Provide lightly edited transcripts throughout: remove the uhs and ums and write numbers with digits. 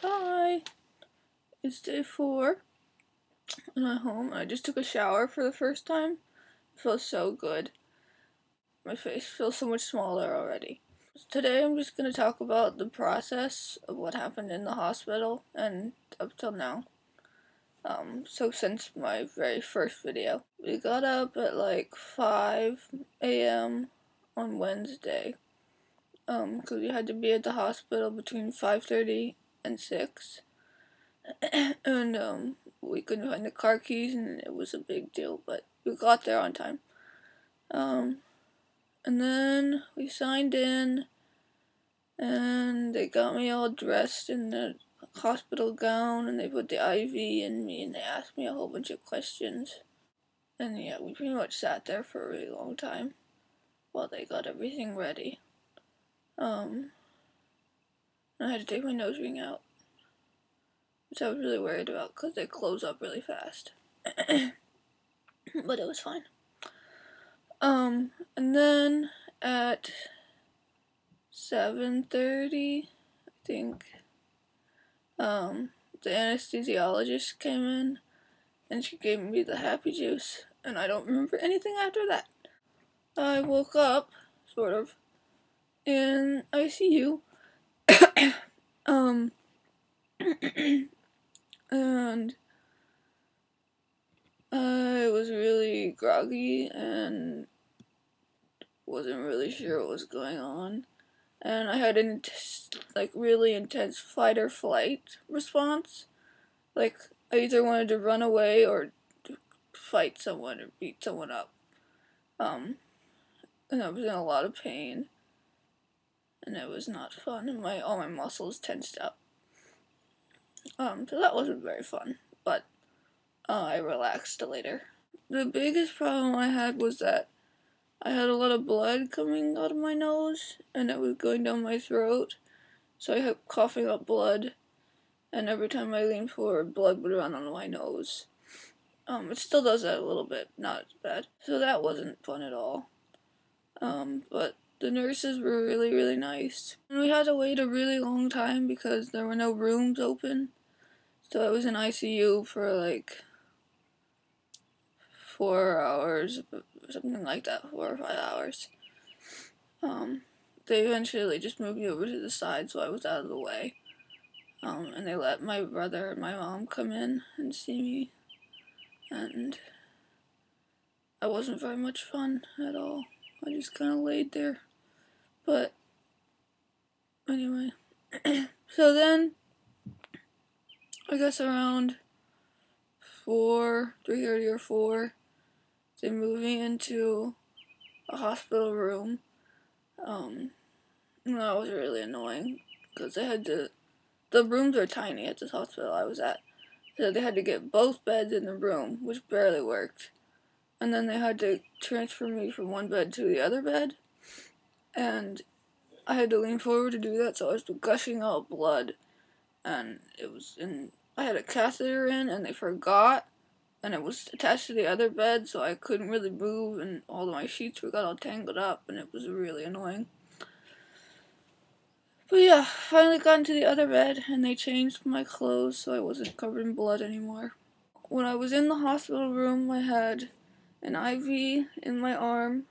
Hi, it's day 4 and I'm home. I just took a shower for the first time. It feels so good. My face feels so much smaller already. Today I'm just going to talk about the process of what happened in the hospital and up till now. So since my very first video. We got up at like 5 a.m. on Wednesday. Because we had to be at the hospital between 5:30 and 6. And we couldn't find the car keys, and it was a big deal, but we got there on time. And then we signed in, and they got me all dressed in the hospital gown, and they put the IV in me, and they asked me a whole bunch of questions. And yeah, we pretty much sat there for a really long time while they got everything ready. And I had to take my nose ring out, which I was really worried about because they close up really fast. But it was fine. And then at 7:30, I think, the anesthesiologist came in and she gave me the happy juice, and I don't remember anything after that. I woke up, sort of, in ICU, and I was really groggy and wasn't really sure what was going on. And I had an really intense fight or flight response. Like, I either wanted to run away or fight someone or beat someone up. And I was in a lot of pain, and it was not fun, and all my muscles tensed up. So that wasn't very fun, but I relaxed later. The biggest problem I had was that I had a lot of blood coming out of my nose, and it was going down my throat, so I kept coughing up blood, and every time I leaned forward, blood would run on my nose. It still does that a little bit, not as bad. So that wasn't fun at all. But the nurses were really, really nice. And we had to wait a really long time because there were no rooms open. So I was in ICU for like 4 hours, something like that, 4 or 5 hours. They eventually just moved me over to the side so I was out of the way. And they let my brother and my mom come in and see me. And I wasn't very much fun at all. I just kind of laid there. But anyway. So then, I guess around 3:30 or 4, they moved me into a hospital room. And that was really annoying because the rooms are tiny at this hospital I was at. So they had to get both beds in the room, which barely worked. And then they had to transfer me from one bed to the other bed. And I had to lean forward to do that, so I was gushing out blood. And I had a catheter in, and they forgot. And it was attached to the other bed, so I couldn't really move, and all of my sheets got all tangled up, and it was really annoying. But yeah, finally got into the other bed, and they changed my clothes so I wasn't covered in blood anymore. When I was in the hospital room, I had an IV in my arm,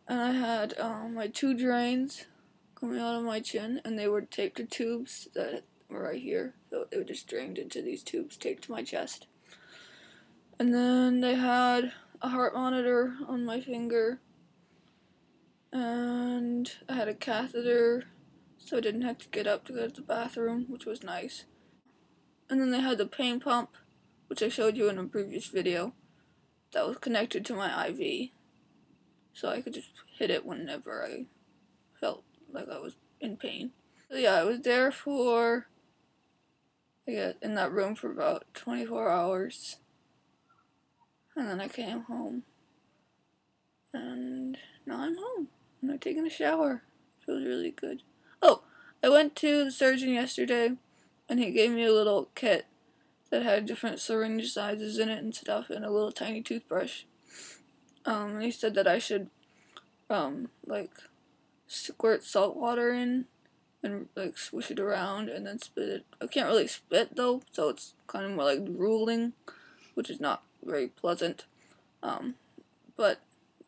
and I had my 2 drains coming out of my chin, and they were taped to tubes that were right here, so they were just drained into these tubes taped to my chest. And then they had a heart monitor on my finger, and I had a catheter so I didn't have to get up to go to the bathroom, which was nice. And then they had the pain pump, which I showed you in a previous video, that was connected to my IV, so I could just hit it whenever I felt like I was in pain. So yeah, I was there in that room for about 24 hours, and then I came home. And now I'm home, and I'm taking a shower. It feels really good. Oh, I went to the surgeon yesterday, and he gave me a little kit that had different syringe sizes in it and stuff, and a little tiny toothbrush. He said that I should, squirt salt water in and like swish it around and then spit it. I can't really spit though, so it's kind of more like drooling, which is not very pleasant. But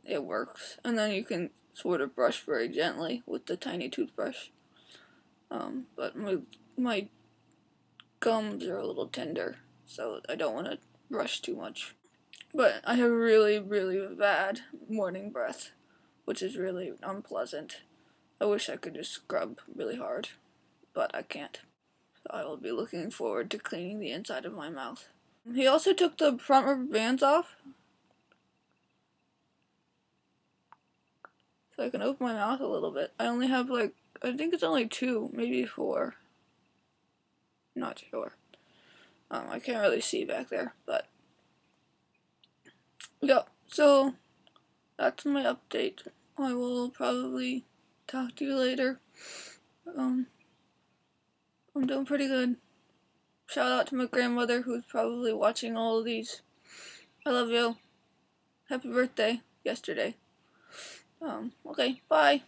it works. And then you can sort of brush very gently with the tiny toothbrush. But my gums are a little tender, so I don't want to brush too much. But I have really, really bad morning breath, which is really unpleasant. I wish I could just scrub really hard, but I can't. So I will be looking forward to cleaning the inside of my mouth. He also took the front rubber bands off, so I can open my mouth a little bit. I only have I think it's only 2, maybe 4. Not sure. I can't really see back there, but yeah, so that's my update. I will probably talk to you later. I'm doing pretty good. Shout out to my grandmother who's probably watching all of these. I love you. Happy birthday yesterday. Okay, bye.